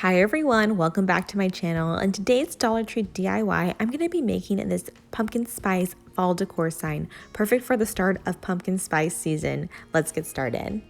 Hi everyone, welcome back to my channel. In today's Dollar Tree DIY, I'm going to be making this pumpkin spice fall decor sign, perfect for the start of pumpkin spice season. Let's get started.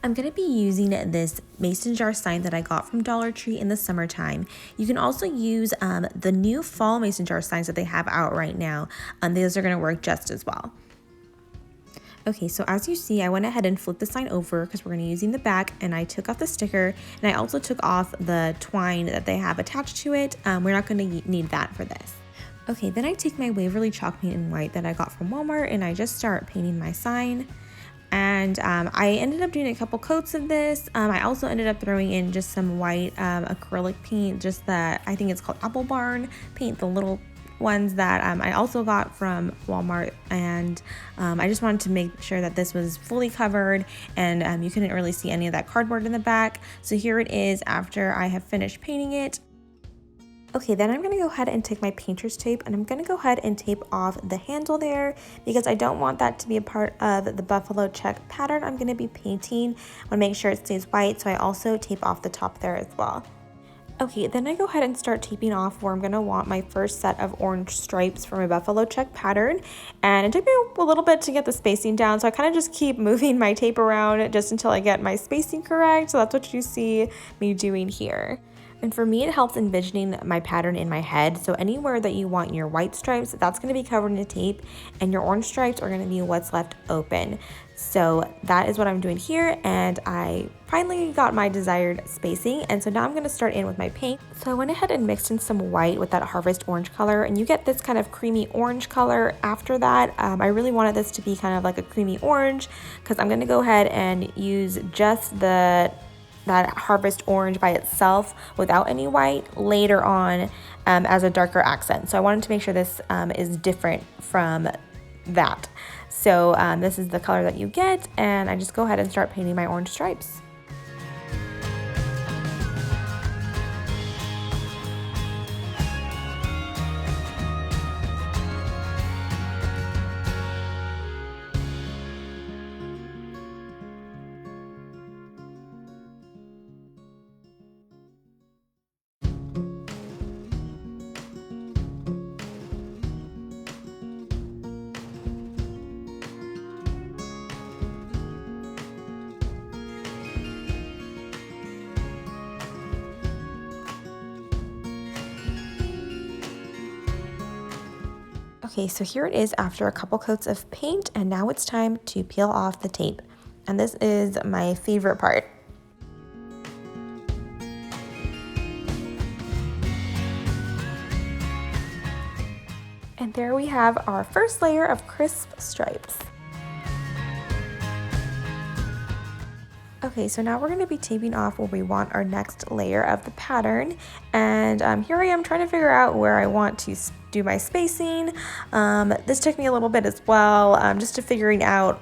I'm going to be using this mason jar sign that I got from Dollar Tree in the summertime. You can also use the new fall mason jar signs that they have out right now. Those are going to work just as well. Okay, so as you see, I went ahead and flipped the sign over because we're going to be using the back, and I took off the sticker, and I also took off the twine that they have attached to it. We're not going to need that for this. Okay, then I take my Waverly chalk paint in white that I got from Walmart, and I just start painting my sign. And I ended up doing a couple coats of this. I also ended up throwing in just some white acrylic paint, just that I think it's called Apple Barn paint, the little ones that I also got from Walmart, and I just wanted to make sure that this was fully covered and you couldn't really see any of that cardboard in the back. So here it is after I have finished painting it. Okay, then I'm going to go ahead and take my painter's tape, and I'm going to go ahead and tape off the handle there because I don't want that to be a part of the buffalo check pattern I'm going to be painting. I want to make sure it stays white, so I also tape off the top there as well. Okay, then I go ahead and start taping off where I'm going to want my first set of orange stripes for my buffalo check pattern. And it took me a little bit to get the spacing down, so I kind of just keep moving my tape around just until I get my spacing correct. So that's what you see me doing here. And for me, it helps envisioning my pattern in my head. So anywhere that you want your white stripes, that's going to be covered in tape, and your orange stripes are going to be what's left open. So that is what I'm doing here, and I finally got my desired spacing, and so now I'm going to start in with my paint. So I went ahead and mixed in some white with that harvest orange color, and you get this kind of creamy orange color after that. I really wanted this to be kind of like a creamy orange because I'm going to go ahead and use just that harvest orange by itself without any white later on as a darker accent. So I wanted to make sure this is different from that. So this is the color that you get, and I just go ahead and start painting my orange stripes. Okay, so here it is after a couple coats of paint, and now it's time to peel off the tape. And this is my favorite part. And there we have our first layer of crisp stripes. Okay, so now we're going to be taping off where we want our next layer of the pattern, and here I am trying to figure out where I want to do my spacing. This took me a little bit as well, just to figuring out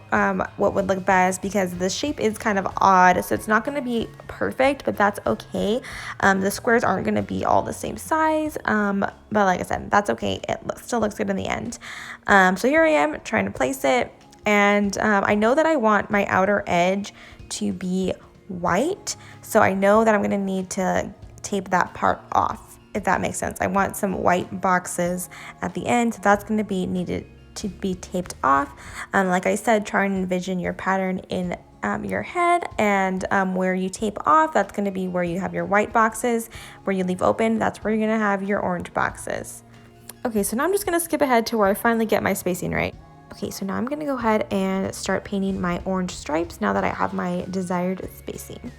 what would look best because the shape is kind of odd, so it's not going to be perfect, but that's okay. The squares aren't going to be all the same size, but like I said, that's okay. It still looks good in the end. So here I am trying to place it, and I know that I want my outer edge to be white, so I know that I'm going to need to tape that part off, if that makes sense. I want some white boxes at the end, so that's going to be needed to be taped off. Like I said, try and envision your pattern in your head, and where you tape off, that's going to be where you have your white boxes. Where you leave open, that's where you're going to have your orange boxes. Okay, so now I'm just going to skip ahead to where I finally get my spacing right. Okay, so now I'm going to go ahead and start painting my orange stripes now that I have my desired spacing.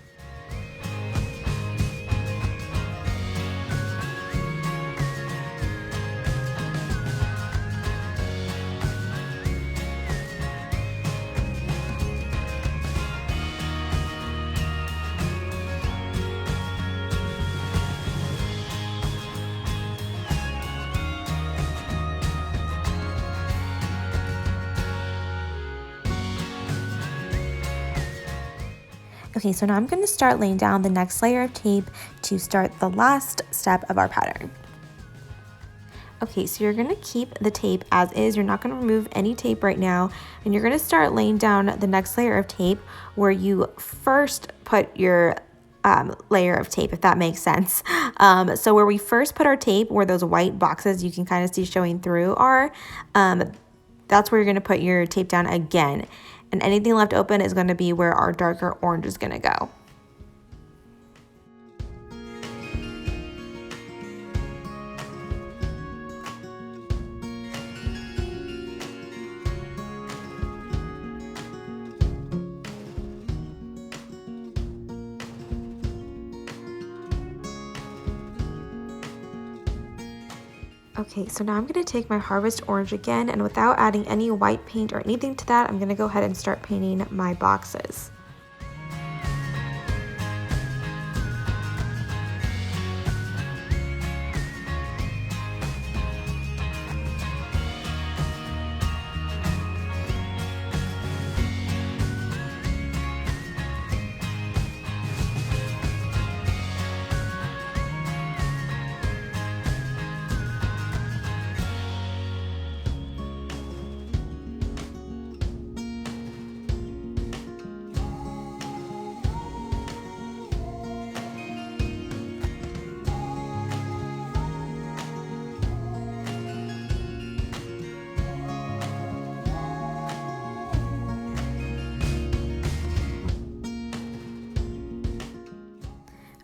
Okay, so now I'm going to start laying down the next layer of tape to start the last step of our pattern. Okay, so you're going to keep the tape as is. You're not going to remove any tape right now, and you're going to start laying down the next layer of tape where you first put your layer of tape, if that makes sense. So where we first put our tape, where those white boxes you can kind of see showing through are, that's where you're going to put your tape down again. And anything left open is going to be where our darker orange is going to go. Okay, so now I'm going to take my Harvest Orange again, and without adding any white paint or anything to that, I'm going to go ahead and start painting my boxes.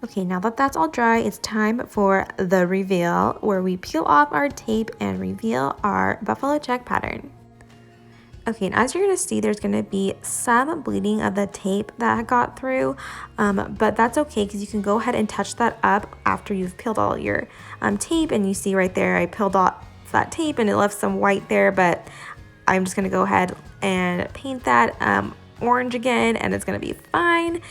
Okay, now that that's all dry, it's time for the reveal, where we peel off our tape and reveal our buffalo check pattern. Okay, and as you're going to see, there's going to be some bleeding of the tape that got through, but that's okay because you can go ahead and touch that up after you've peeled all your tape. And you see right there, I peeled off that tape and it left some white there, but I'm just going to go ahead and paint that orange again, and it's going to be fine.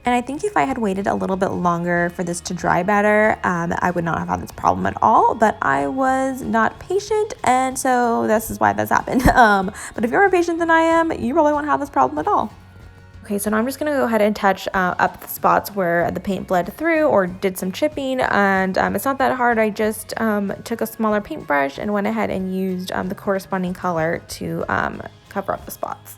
And I think if I had waited a little bit longer for this to dry better, I would not have had this problem at all, but I was not patient, and so this is why this happened. But if you're more patient than I am, you probably won't have this problem at all. Okay, so now I'm just going to go ahead and touch up the spots where the paint bled through or did some chipping, and it's not that hard. I just took a smaller paintbrush and went ahead and used the corresponding color to cover up the spots.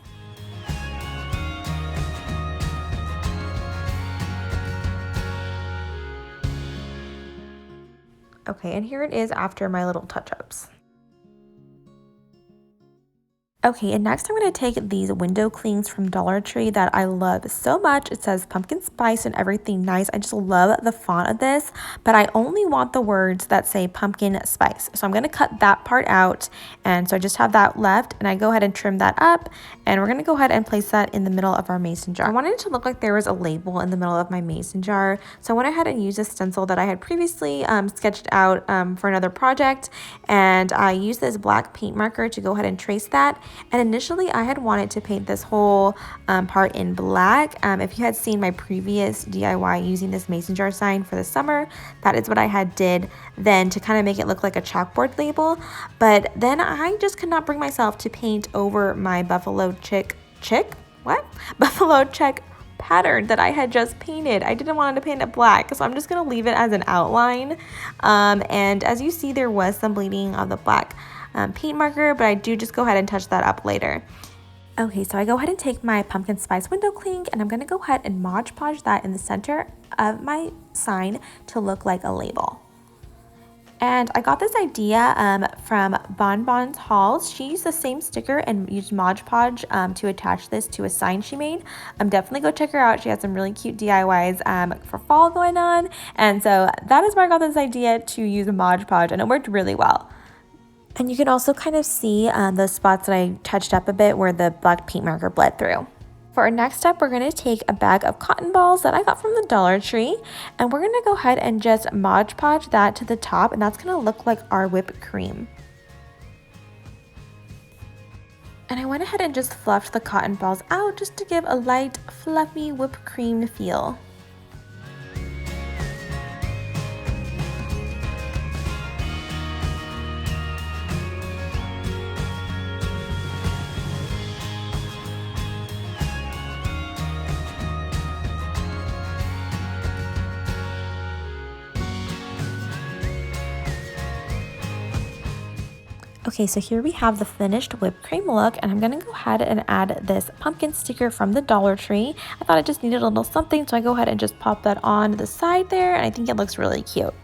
Okay, and here it is after my little touch-ups. Okay, and next I'm going to take these window clings from Dollar Tree that I love so much. It says pumpkin spice and everything nice. I just love the font of this, but I only want the words that say pumpkin spice. So I'm going to cut that part out, and so I just have that left, and I go ahead and trim that up, and we're going to go ahead and place that in the middle of our mason jar. I wanted it to look like there was a label in the middle of my mason jar, so I went ahead and used a stencil that I had previously sketched out for another project, and I used this black paint marker to go ahead and trace that. And initially I had wanted to paint this whole part in black. If you had seen my previous DIY using this mason jar sign for the summer, that is what I had did then to kind of make it look like a chalkboard label. But then I just could not bring myself to paint over my buffalo check pattern that I had just painted. I didn't want to paint it black, so I'm just going to leave it as an outline. And as you see, there was some bleeding of the black paint marker, but I do just go ahead and touch that up later. Okay, so I go ahead and take my pumpkin spice window cling, and I'm going to go ahead and Mod Podge that in the center of my sign to look like a label. And I got this idea from Bonbon's Hauls. She used the same sticker and used Mod Podge to attach this to a sign she made. Definitely go check her out. She has some really cute DIYs for fall going on. And so that is where I got this idea to use Mod Podge, and it worked really well. And you can also kind of see the spots that I touched up a bit where the black paint marker bled through. For our next step, we're going to take a bag of cotton balls that I got from the Dollar Tree, and we're going to go ahead and just Mod Podge that to the top, and that's going to look like our whipped cream. And I went ahead and just fluffed the cotton balls out just to give a light, fluffy whipped cream feel. Okay, so here we have the finished whipped cream look, and I'm gonna go ahead and add this pumpkin sticker from the Dollar Tree. I thought I just needed a little something, so I go ahead and just pop that on the side there, and I think it looks really cute.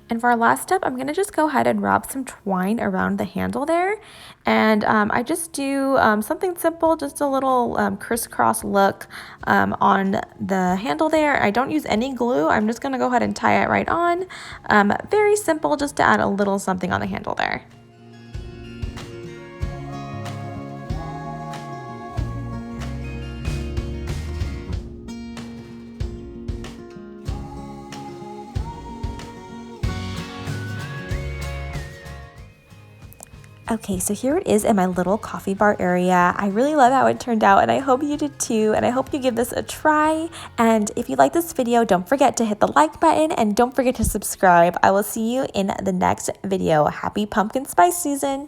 And for our last step, I'm going to just go ahead and wrap some twine around the handle there. And I just do something simple, just a little crisscross look on the handle there. I don't use any glue. I'm just going to go ahead and tie it right on. Very simple, just to add a little something on the handle there. Okay, so here it is in my little coffee bar area. I really love how it turned out, and I hope you did too, and I hope you give this a try. And if you like this video, don't forget to hit the like button, and don't forget to subscribe. I will see you in the next video. Happy pumpkin spice season!